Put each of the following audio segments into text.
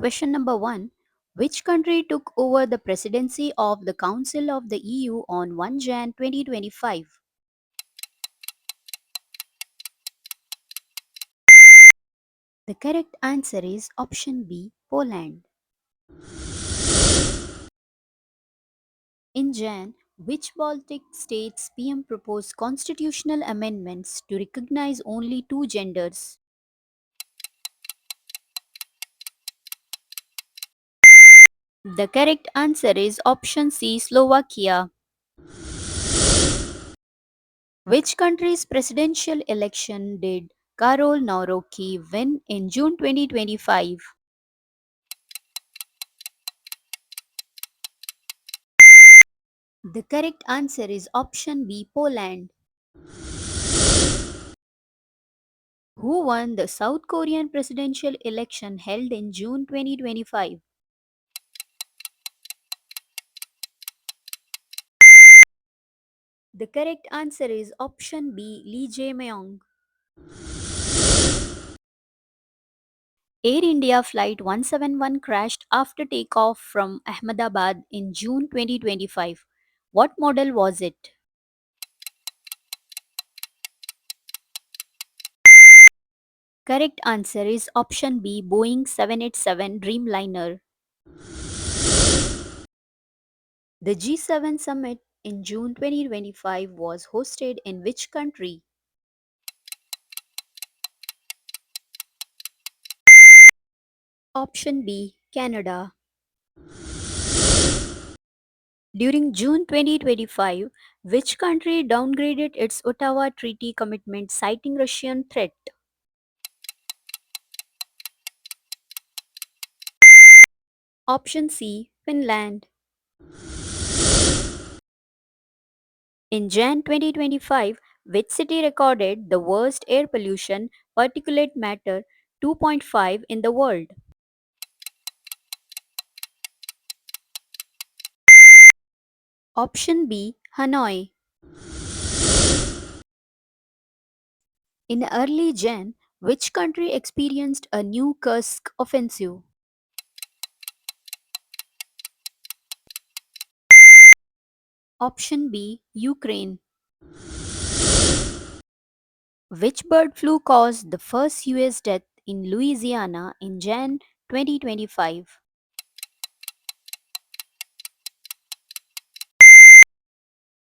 Question number 1. Which country took over the presidency of the Council of the EU on 1 Jan 2025? The correct answer is option B, Poland. In Jan, which Baltic states PM proposed constitutional amendments to recognize only two genders? The correct answer is option C, Slovakia. Which country's presidential election did Karol Nawrocki win in June 2025? The correct answer is option B, Poland. Who won the South Korean presidential election held in June 2025? The correct answer is option B, Lee Jae-myung. Air India Flight 171 crashed after takeoff from Ahmedabad in June 2025. What model was it? Correct answer is option B, Boeing 787 Dreamliner. The G7 summit in June 2025 was hosted in which country? Option B, Canada. During June 2025, which country downgraded its Ottawa Treaty commitment citing Russian threat? Option C, Finland. In Jan 2025, which city recorded the worst air pollution particulate matter 2.5 in the world? Option B, Hanoi. In early Jan, which country experienced a new Kursk offensive? Option B, Ukraine. Which bird flu caused the first US death in Louisiana in Jan 2025?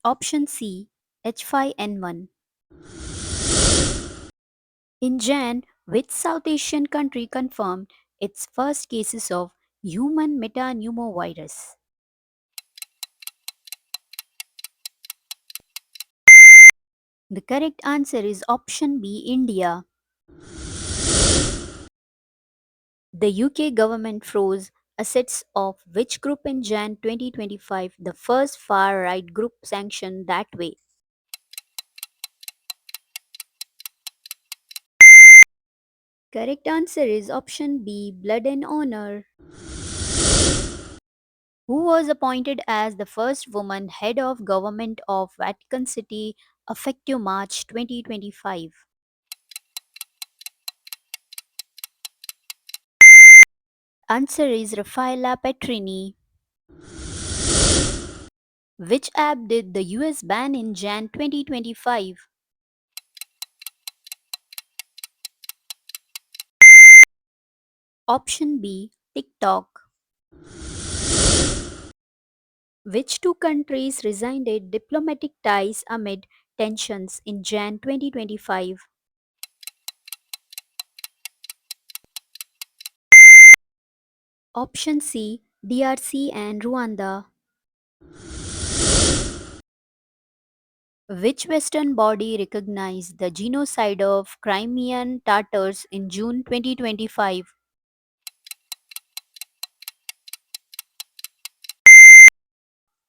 Option C, H5N1. In Jan, which South Asian country confirmed its first cases of human metapneumovirus? The correct answer is option B, India. The UK government froze assets of which group in Jan 2025, the first far right group sanctioned that way? Correct answer is option B, Blood and Honor. Who was appointed as the first woman head of government of Vatican City effective March 2025? Answer is Raffaella Petrini. Which app did the US ban in Jan 2025? Option B, TikTok. Which two countries resigned diplomatic ties amid tensions in Jan 2025? Option C, DRC and Rwanda. Which Western body recognized the genocide of Crimean Tatars in June 2025?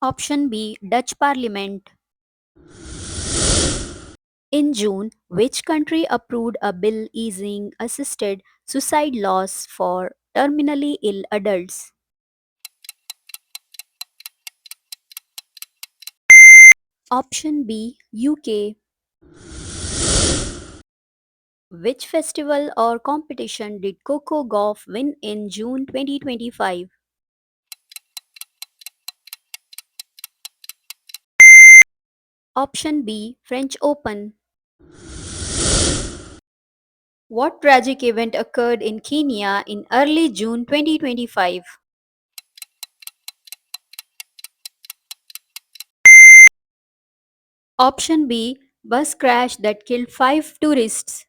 Option B, Dutch Parliament. In June, which country approved a bill easing assisted suicide laws for terminally ill adults? Option B, UK. Which festival or competition did Coco Gauff win in June 2025? Option B, French Open. What tragic event occurred in Kenya in early June 2025? Option B, bus crash that killed 5 tourists.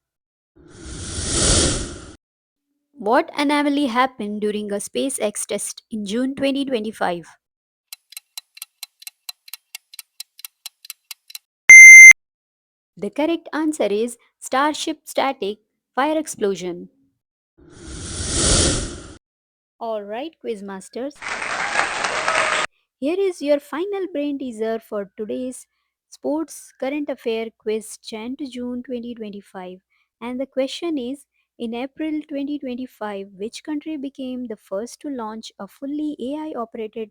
What anomaly happened during a SpaceX test in June 2025? The correct answer is Starship Static Fire Explosion. Alright, Quizmasters. Here is your final brain teaser for today's Sports Current Affair Quiz 10 to June 2025. And the question is, in April 2025, which country became the first to launch a fully AI operated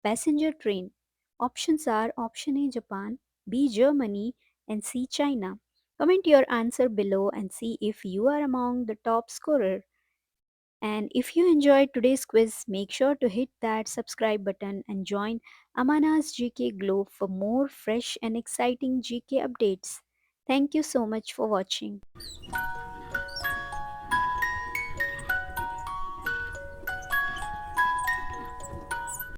passenger train? Options are Option A Japan, B Germany, and C China. Comment your answer below and see if you are among the top scorer. And if you enjoyed today's quiz, make sure to hit that subscribe button and join Amana's GK Globe for more fresh and exciting GK updates. Thank you so much for watching.